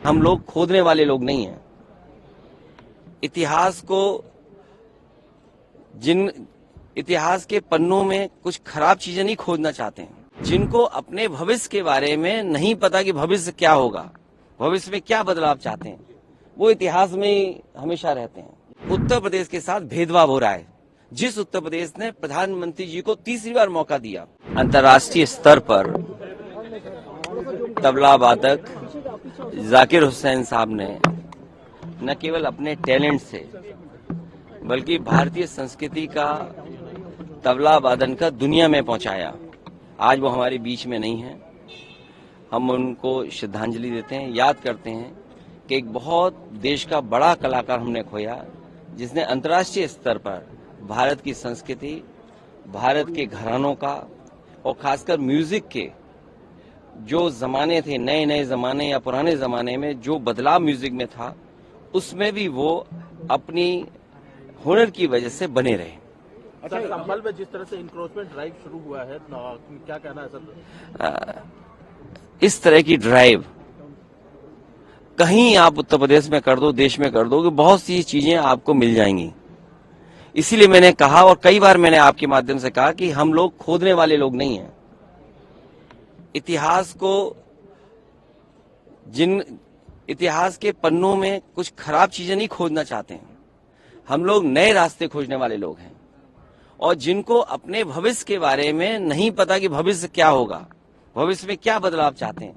हम लोग खोदने वाले लोग नहीं हैं। इतिहास के पन्नों में कुछ खराब चीजें नहीं खोदना चाहते हैं। जिनको अपने भविष्य के बारे में नहीं पता कि भविष्य क्या होगा, भविष्य में क्या बदलाव चाहते हैं, वो इतिहास में ही हमेशा रहते हैं। उत्तर प्रदेश के साथ भेदभाव हो रहा है। जिस उत्तर प्रदेश ने प्रधानमंत्री जी को तीसरी बार मौका दिया, अंतर्राष्ट्रीय स्तर पर तबला वादक जाकिर हुसैन साहब ने न केवल अपने टैलेंट से बल्कि भारतीय संस्कृति का तबला वादन का दुनिया में पहुंचाया। आज वो हमारे बीच में नहीं है। हम उनको श्रद्धांजलि देते हैं, याद करते हैं कि एक बहुत देश का बड़ा कलाकार हमने खोया, जिसने अंतर्राष्ट्रीय स्तर पर भारत की संस्कृति, भारत के घरानों का और खासकर म्यूजिक के जो जमाने थे, नए नए जमाने या पुराने जमाने में जो बदलाव म्यूजिक में था, उसमें भी वो अपनी हुनर की वजह से बने रहे। अच्छा, संभल में जिस तरह से इंक्रोचमेंट ड्राइव शुरू हुआ है, क्या कहना है सर? इस तरह की ड्राइव कहीं आप उत्तर प्रदेश में कर दो, देश में कर दो, कि बहुत सी चीजें आपको मिल जाएंगी। इसीलिए मैंने कहा, और कई बार मैंने आपके माध्यम से कहा, कि हम लोग खोदने वाले लोग नहीं हैं। इतिहास के पन्नों में कुछ खराब चीजें नहीं खोदना चाहते हैं। हम लोग नए रास्ते खोजने वाले लोग हैं, और जिनको अपने भविष्य के बारे में नहीं पता कि भविष्य क्या होगा, भविष्य में क्या बदलाव चाहते हैं,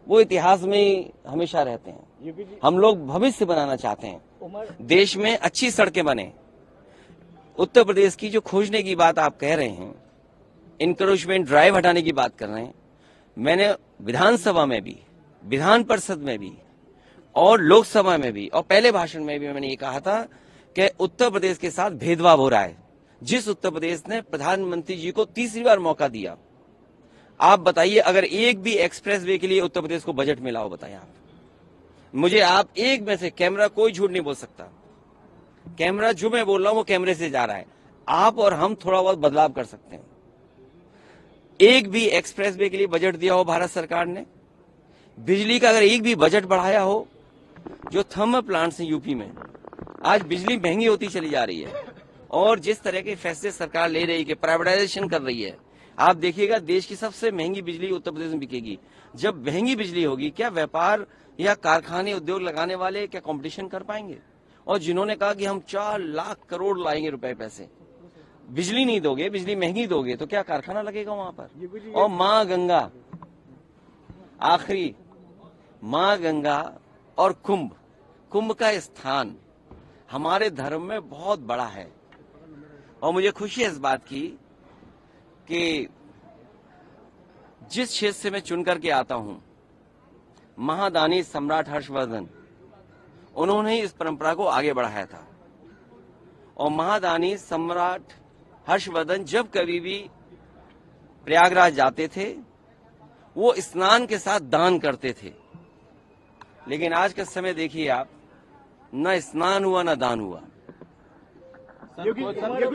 वो इतिहास में ही हमेशा रहते हैं। हम लोग भविष्य बनाना चाहते हैं, देश में अच्छी सड़कें बने। उत्तर प्रदेश की जो खोजने की बात आप कह रहे हैं, इंक्रोचमेंट ड्राइव हटाने की बात कर रहे हैं, मैंने विधानसभा में भी, विधान परिषद में भी और लोकसभा में भी और पहले भाषण में भी मैंने ये कहा था कि उत्तर प्रदेश के साथ भेदभाव हो रहा है। जिस उत्तर प्रदेश ने प्रधानमंत्री जी को तीसरी बार मौका दिया, आप बताइए, अगर एक भी एक्सप्रेस वे के लिए उत्तर प्रदेश को बजट मिला हो, बताइए आप मुझे। आप एक में से, कैमरा कोई झूठ नहीं बोल सकता, कैमरा जो मैं बोल रहा हूं वो कैमरे से जा रहा है। आप और हम थोड़ा बहुत बदलाव कर सकते हैं। एक भी एक्सप्रेस वे के लिए बजट दिया हो भारत सरकार ने, बिजली का अगर एक भी बजट बढ़ाया हो, जो थर्मल प्लांट्स हैं यूपी में, आज बिजली महंगी होती चली जा रही है, और जिस तरह के फैसले सरकार ले रही है कि प्राइवेटाइजेशन कर रही है, आप देखिएगा देश की सबसे महंगी बिजली उत्तर प्रदेश में बिकेगी। जब महंगी बिजली होगी, क्या व्यापार या कारखाने, उद्योग लगाने वाले क्या कंपटीशन कर पाएंगे? और जिन्होंने कहा कि हम 4 लाख करोड़ लाएंगे रुपए पैसे, बिजली नहीं दोगे, बिजली महंगी दोगे, तो क्या कारखाना लगेगा वहां पर? और माँ गंगा, आखिरी माँ गंगा और कुंभ का स्थान हमारे धर्म में बहुत बड़ा है। और मुझे खुशी है इस बात की कि जिस क्षेत्र से मैं चुन करके आता हूं, महादानी सम्राट हर्षवर्धन, उन्होंने इस परंपरा को आगे बढ़ाया था। और महादानी सम्राट हर्षवर्धन जब कभी भी प्रयागराज जाते थे, वो स्नान के साथ दान करते थे। लेकिन आज का समय देखिए आप, न स्नान हुआ न दान हुआ। योगी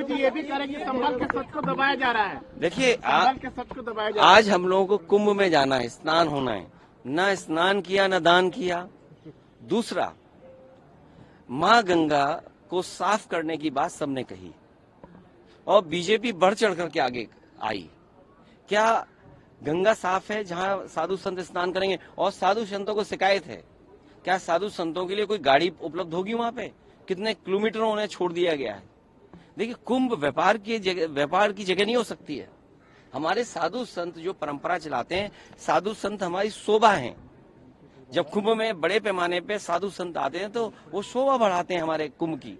जी ये भी कह रहे हैं कि संभल के सच को दबाया जा रहा है। देखिए, आज आज हम लोगों को कुंभ में जाना है, स्नान होना है, न स्नान किया न दान किया। दूसरा, माँ गंगा को साफ करने की बात सबने कही, और बीजेपी बढ़ चढ़ करके आगे आई। क्या गंगा साफ है जहां साधु संत स्नान करेंगे? और साधु संतों को शिकायत है, क्या साधु संतों के लिए कोई गाड़ी उपलब्ध होगी वहां पे? कितने किलोमीटरों उन्हें छोड़ दिया गया है। देखिए, कुंभ व्यापार की जगह नहीं हो सकती है। हमारे साधु संत जो परंपरा चलाते हैं, साधु संत हमारी शोभा हैं। जब कुंभ में बड़े पैमाने पे साधु संत आते हैं तो वो शोभा बढ़ाते हैं हमारे कुंभ की।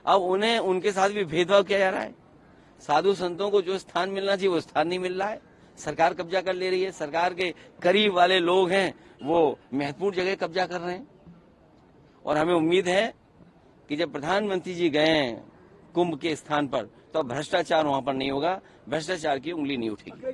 अब उन्हें उनके साथ भी भेदभाव किया जा रहा है। साधु संतों को जो स्थान मिलना चाहिए वो स्थान नहीं मिल रहा है, सरकार कब्जा कर ले रही है। सरकार के करीब वाले लोग हैं, वो महत्वपूर्ण जगह कब्जा कर रहे हैं। और हमें उम्मीद है कि जब प्रधानमंत्री जी गए हैं कुंभ के स्थान पर, तो भ्रष्टाचार वहां पर नहीं होगा, भ्रष्टाचार की उंगली नहीं उठेगी।